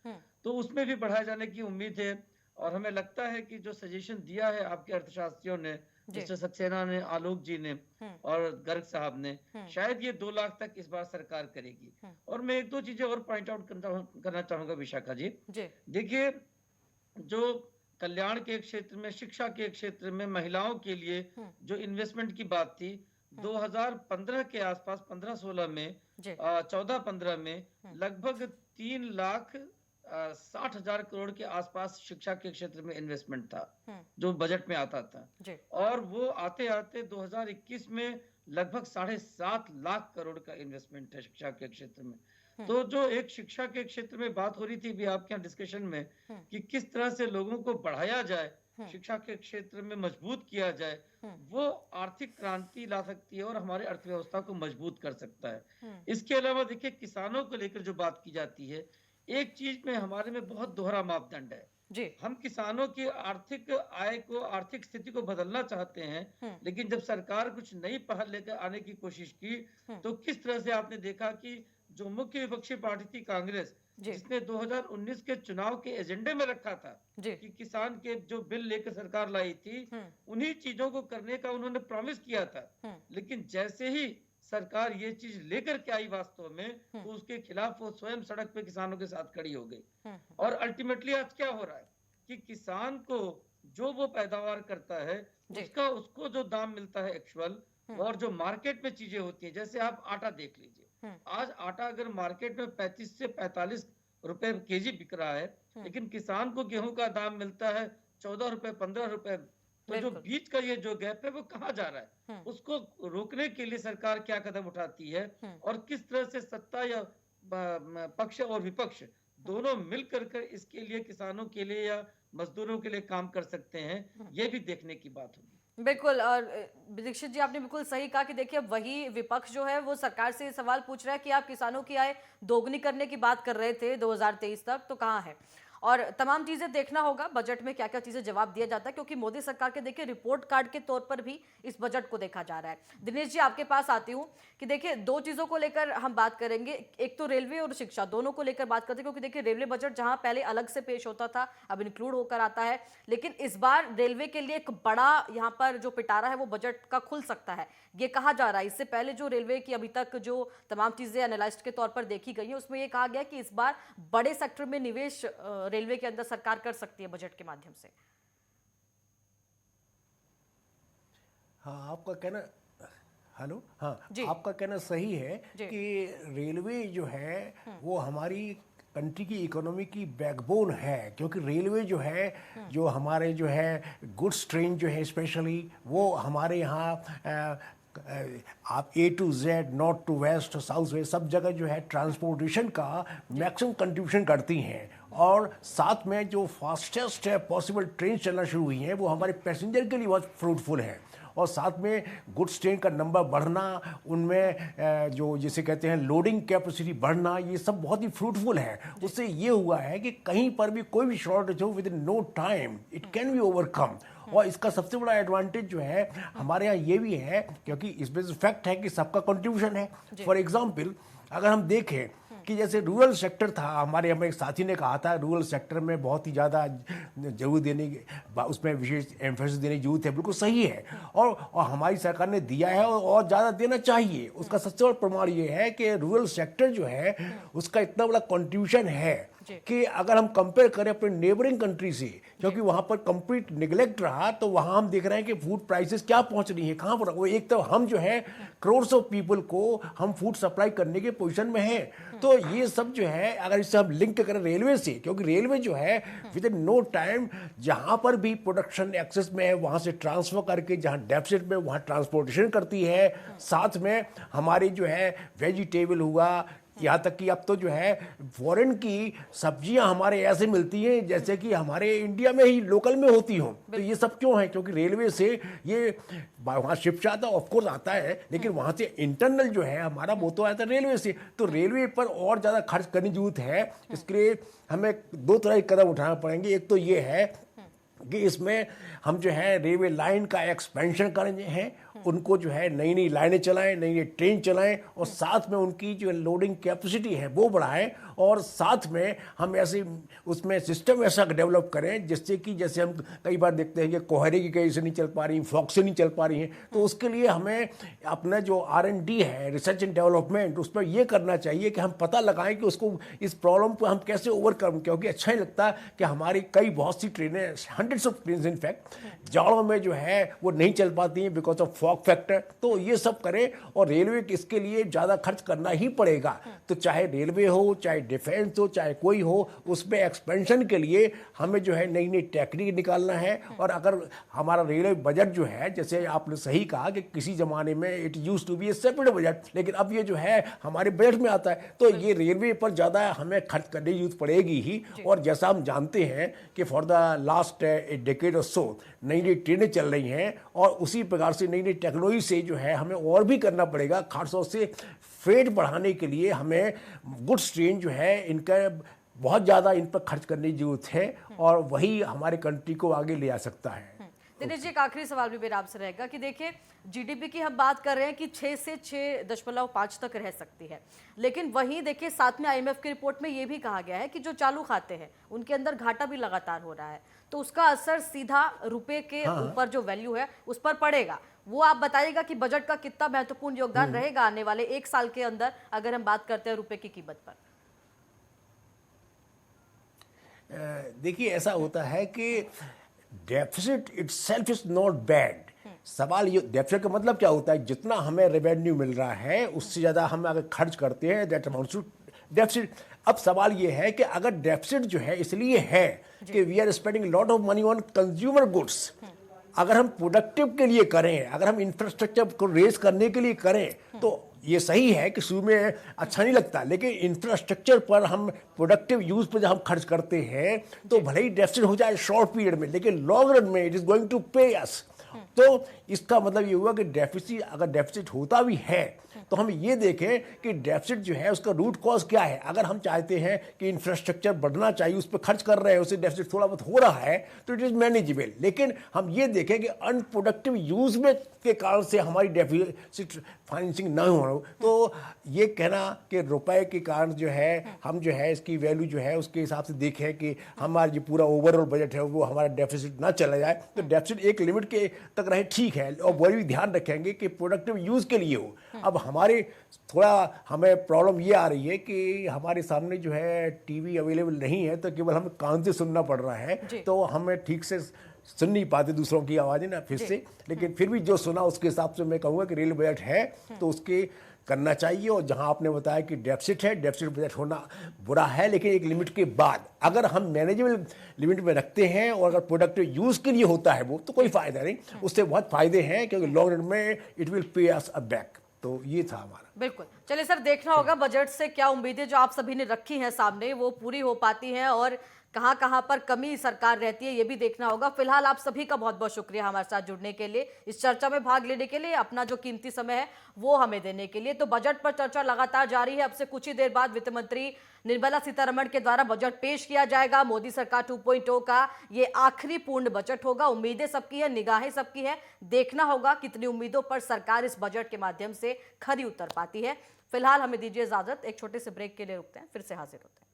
तो उसमें भी बढ़ाए जाने की उम्मीद है, और हमें लगता है कि जो सजेशन दिया है आपके अर्थशास्त्रियों ने, मिस्टर सक्सेना ने, आलोक जी ने और गर्ग साहब ने, शायद ये 2 लाख तक इस बार सरकार करेगी। और मैं 1-2 चीजें और पॉइंट आउट करना चाहूंगा विशाखा जी। देखिए, जो कल्याण के क्षेत्र में, शिक्षा के क्षेत्र में महिलाओं के लिए जो इन्वेस्टमेंट की बात थी, 2015 के आसपास, 15-16 में, 14-15 में लगभग 3,60,000 करोड़ के आसपास शिक्षा के क्षेत्र में इन्वेस्टमेंट था जो बजट में आता था, और वो आते आते 2021 में लगभग 7.5 लाख करोड़ का इन्वेस्टमेंट है शिक्षा के क्षेत्र में। तो जो एक शिक्षा के क्षेत्र में बात हो रही थी भी आपके यहाँ डिस्कशन में, कि किस तरह से लोगों को बढ़ाया जाए, शिक्षा के क्षेत्र में मजबूत किया जाए, वो आर्थिक क्रांति ला सकती है और हमारे अर्थव्यवस्था को मजबूत कर सकता है। इसके अलावा देखिए, किसानों को लेकर जो बात की जाती है, एक चीज में हमारे में बहुत दोहरा मापदंड है जी। हम किसानों की आर्थिक आय को, आर्थिक स्थिति को बदलना चाहते हैं, लेकिन जब सरकार कुछ नई पहल लेकर आने की कोशिश की, तो किस तरह से आपने देखा कि जो मुख्य विपक्षी पार्टी थी कांग्रेस, जिसने 2019 के चुनाव के एजेंडे में रखा था कि किसान के जो बिल लेकर सरकार लाई थी, उन्हीं चीजों को करने का उन्होंने प्रॉमिस किया था, लेकिन जैसे ही सरकार ये चीज लेकर के आई वास्तव में, तो उसके खिलाफ वो स्वयं सड़क पे किसानों के साथ खड़ी हो गई। और अल्टीमेटली आज क्या हो रहा है कि किसान को जो वो पैदावार करता है, उसको जो दाम मिलता है एक्चुअल, और जो मार्केट में चीजें होती है, जैसे आप आटा देख लीजिए, आज आटा अगर मार्केट में 35 से 45 रुपए केजी बिक रहा है, लेकिन किसान को गेहूं का दाम मिलता है 14 रुपए, 15 रुपए। तो जो बीच का ये जो गैप है वो कहाँ जा रहा है, उसको रोकने के लिए सरकार क्या कदम उठाती है, और किस तरह से सत्ता या पक्ष और विपक्ष दोनों मिलकर कर इसके लिए, किसानों के लिए या मजदूरों के लिए काम कर सकते हैं, ये भी देखने की बात होगी। बिल्कुल। और दीक्षित जी, आपने बिल्कुल सही कहा कि देखिए, वही विपक्ष जो है वो सरकार से सवाल पूछ रहा है कि आप किसानों की आय दोगुनी करने की बात कर रहे थे 2023 तक, तो कहाँ है? और तमाम चीजें देखना होगा बजट में क्या क्या चीजें जवाब दिया जाता है, क्योंकि मोदी सरकार के देखिए रिपोर्ट कार्ड के तौर पर भी इस बजट को देखा जा रहा है। दिनेश जी, आपके पास आती हूँ कि देखिए, 2 चीजों को लेकर हम बात करेंगे, एक तो रेलवे और शिक्षा, दोनों को लेकर बात करते हैं, क्योंकि देखिए रेलवे बजट जहां पहले अलग से पेश होता था, अब इंक्लूड होकर आता है, लेकिन इस बार रेलवे के लिए एक बड़ा यहाँ पर जो पिटारा है वो बजट का खुल सकता है, ये कहा जा रहा है। इससे पहले जो रेलवे की अभी तक जो तमाम चीजें एनालिस्ट के तौर पर देखी गई है, उसमें ये कहा गया कि इस बार बड़े सेक्टर में निवेश रेलवे के अंदर सरकार कर सकती है बजट के माध्यम से। हाँ, आपका कहना, हेलो, हाँ, आपका कहना सही है कि रेलवे जो है वो हमारी कंट्री की इकोनॉमी की बैकबोन है, क्योंकि रेलवे जो है, जो हमारे जो है गुड्स ट्रेन जो है स्पेशली, वो हमारे यहाँ आप A to Z, north to west, south west, सब जगह जो है ट्रांसपोर्टेशन का मैक्सिमम कंट्रीब्यूशन करती हैं। और साथ में जो फास्टेस्ट पॉसिबल ट्रेन चलना शुरू हुई हैं, वो हमारे पैसेंजर के लिए बहुत फ्रूटफुल है। और साथ में गुड्स ट्रेन का नंबर बढ़ना, उनमें जो जिसे कहते हैं लोडिंग कैपेसिटी बढ़ना, ये सब बहुत ही फ्रूटफुल है। उससे ये हुआ है कि कहीं पर भी कोई भी शॉर्टेज हो, within no time it can be overcome. और इसका सबसे बड़ा एडवांटेज जो है हमारे यहाँ ये भी है, क्योंकि इसमें फैक्ट है कि सबका कंट्रीब्यूशन है। फॉर एग्जाम्पल, अगर हम देखें कि जैसे रूरल सेक्टर था, हमारे एक साथी ने कहा था रूरल सेक्टर में बहुत ही ज़्यादा जरूरत देने की, उसमें विशेष एम्फेसिस देने की जरूरत है, बिल्कुल सही है। और हमारी सरकार ने दिया है और ज़्यादा देना चाहिए। उसका सबसे बड़ा प्रमाण ये है कि रूरल सेक्टर जो है उसका इतना बड़ा कंट्रीब्यूशन है कि अगर हम कंपेयर करें अपने नेबरिंग कंट्री से, क्योंकि वहाँ पर कंप्लीट निगलेक्ट रहा, तो वहाँ हम देख रहे हैं कि फूड प्राइसेस क्या पहुँच रही है, कहाँ पर। वो एक तो हम जो है करोड़ ऑफ पीपल को हम फूड सप्लाई करने के पोजीशन में हैं। तो ये सब जो है, अगर इससे हम लिंक करें रेलवे से, क्योंकि रेलवे जो है विद इन नो टाइम जहाँ पर भी प्रोडक्शन एक्सेस में है वहाँ से ट्रांसफर करके जहाँ डेफिसिट में वहाँ ट्रांसपोर्टेशन करती है। साथ में हमारे जो है वेजिटेबल हुआ यहाँ तक कि अब तो जो है फॉरेन की सब्जियां हमारे ऐसे मिलती हैं जैसे कि हमारे इंडिया में ही लोकल में होती हों। तो ये सब क्यों है? क्योंकि रेलवे से ये वहाँ शिप आता ऑफ कोर्स आता है, लेकिन वहाँ से इंटरनल जो है हमारा वो तो आता है रेलवे से। तो रेलवे पर और ज़्यादा खर्च करने की जरूरत है। इसके लिए हमें दो तरह के कदम उठाना पड़ेंगे। एक तो ये है कि इसमें हम जो है रेलवे लाइन का एक्सपेंशन करेंगे हैं, उनको जो है नई नई लाइनें चलाएं, नई नई ट्रेन चलाएं, और साथ में उनकी जो लोडिंग कैपेसिटी है वो बढ़ाएं, और साथ में हम ऐसे उसमें सिस्टम ऐसा डेवलप करें जिससे कि जैसे हम कई बार देखते हैं कि कोहरे की कहीं से नहीं चल पा रही, फ्लॉक्स से नहीं चल पा रही हैं, तो उसके लिए हमें अपना जो R&D है, रिसर्च एंड डेवलपमेंट, उस पर ये करना चाहिए कि हम पता लगाएं कि उसको इस प्रॉब्लम को हम कैसे ओवरकम। क्योंकि अच्छा ही लगता है कि हमारी कई बहुत सी ट्रेनें, हंड्रेड्स ऑफ ट्रेन इनफैक्ट जाड़ों में जो है वो नहीं चल पाती हैं बिकॉज ऑफ फॉग फैक्टर। तो ये सब करें, और रेलवे इसके लिए ज़्यादा खर्च करना ही पड़ेगा। तो चाहे रेलवे हो, चाहे डिफेंस हो, चाहे कोई हो, उसमें एक्सपेंशन के लिए हमें जो है नई नई टेक्निक निकालना है। और अगर हमारा रेलवे बजट जो है, जैसे आपने सही कहा कि किसी ज़माने में it used to be a separate budget, लेकिन अब ये जो है हमारे बजट में आता है, तो ये रेलवे पर ज़्यादा हमें खर्च करने की जरूरत पड़ेगी ही। और जैसा हम जानते हैं कि फॉर द लास्ट डेकेड और सो नई नई ट्रेनें चल रही हैं, और उसी प्रकार से नई नई टेक्नोलॉजी से जो है हमें और भी करना पड़ेगा। खासतौर से फ्रेट बढ़ाने के लिए हमें गुड्स ट्रेन जो है इनका बहुत ज़्यादा इन पर खर्च करने की जरूरत है, और वही हमारे कंट्री को आगे ले जा सकता है। दिनेश जी, एक आखिरी सवाल भी मेरा आपसे रहेगा कि देखिए जीडीपी की हम बात कर रहे हैं कि 6 से 6.5 तक रह सकती है, लेकिन वहीं देखिए साथ में आईएमएफ की रिपोर्ट में ये भी कहा गया है कि जो चालू खाते हैं उनके अंदर घाटा भी लगातार हो रहा है, तो उसका असर सीधा रुपए के ऊपर जो वैल्यू है उस पर पड़ेगा। वो आप बताइएगा कि बजट का कितना महत्वपूर्ण योगदान रहेगा आने वाले 1 साल के अंदर अगर हम बात करते हैं रुपए की कीमत पर। देखिए ऐसा होता है कि deficit itself is not bad. सवाल ये, डेफिसिट का मतलब क्या होता है? जितना हमें रेवेन्यू मिल रहा है उससे ज़्यादा हम अगर खर्च करते हैं, दैट अमाउंट्स टू डेफिसिट। अब सवाल ये है कि अगर डेफिसिट जो है इसलिए है कि we are spending lot of money on consumer goods, अगर हम प्रोडक्टिव के लिए करें, अगर हम इंफ्रास्ट्रक्चर को रेज करने के लिए करें, तो ये सही है कि शुरू में अच्छा नहीं लगता, लेकिन इंफ्रास्ट्रक्चर पर हम प्रोडक्टिव यूज पर जब हम खर्च करते हैं तो भले ही डेफिसिट हो जाए शॉर्ट पीरियड में, लेकिन लॉन्ग रन में इट इज गोइंग टू पे अस। तो इसका मतलब ये हुआ कि डेफिसिट, अगर डेफिसिट होता भी है तो हम ये देखें कि डेफिसिट जो है उसका रूट कॉज क्या है। अगर हम चाहते हैं कि इंफ्रास्ट्रक्चर बढ़ना चाहिए, उस पर खर्च कर रहे हैं, उससे डेफिसिट थोड़ा बहुत हो रहा है, तो इट इज मैनेजेबल। लेकिन हम ये देखें कि अनप्रोडक्टिव यूज में के कारण से हमारी डेफिसिट फाइनेंसिंग ना हो, तो ये कहना कि रुपए के कारण जो है हम जो है इसकी वैल्यू जो है उसके हिसाब से देखें कि हमारा जो पूरा ओवरऑल बजट है वो हमारा डेफिसिट ना चला जाए, तो डेफिसिट एक लिमिट के तक रहे ठीक है, और वो भी ध्यान रखेंगे कि प्रोडक्टिव यूज के लिए हो। अब हमारे थोड़ा हमें प्रॉब्लम ये आ रही है कि हमारे सामने जो है टीवी अवेलेबल नहीं है, तो केवल हमें कान से सुनना पड़ रहा है, तो हमें ठीक से सुन नहीं पाते दूसरों की आवाज़ें ना फिर से। लेकिन फिर भी जो सुना उसके हिसाब से मैं कहूँगा कि रेल बजट है तो उसके करना चाहिए। और जहां आपने बताया कि डेफिसिट है, डेफिसिट बजट होना बुरा है, लेकिन एक लिमिट के बाद अगर हम मैनेजेबल लिमिट में रखते हैं और अगर प्रोडक्टिव यूज के लिए होता है वो, तो कोई फायदा नहीं, उससे बहुत फायदे हैं क्योंकि लॉन्ग रन में it will pay us a back. तो ये था हमारा। बिल्कुल, चलिए सर, देखना होगा बजट से क्या उम्मीदें जो आप सभी ने रखी हैं सामने वो पूरी हो पाती हैं और कहां कहां पर कमी सरकार रहती है, ये भी देखना होगा। फिलहाल आप सभी का बहुत बहुत शुक्रिया हमारे साथ जुड़ने के लिए, इस चर्चा में भाग लेने के लिए, अपना जो कीमती समय है वो हमें देने के लिए। तो बजट पर चर्चा लगातार जारी है। अब से कुछ ही देर बाद वित्त मंत्री निर्मला सीतारमण के द्वारा बजट पेश किया जाएगा। मोदी सरकार 2.0 का ये आखिरी पूर्ण बजट होगा। उम्मीदें सबकी है, निगाहें सबकी है, देखना होगा कितनी उम्मीदों पर सरकार इस बजट के माध्यम से खरी उतर पाती है। फिलहाल हमें दीजिए इजाजत, एक छोटे से ब्रेक के लिए रुकते हैं, फिर से हाजिर होते हैं।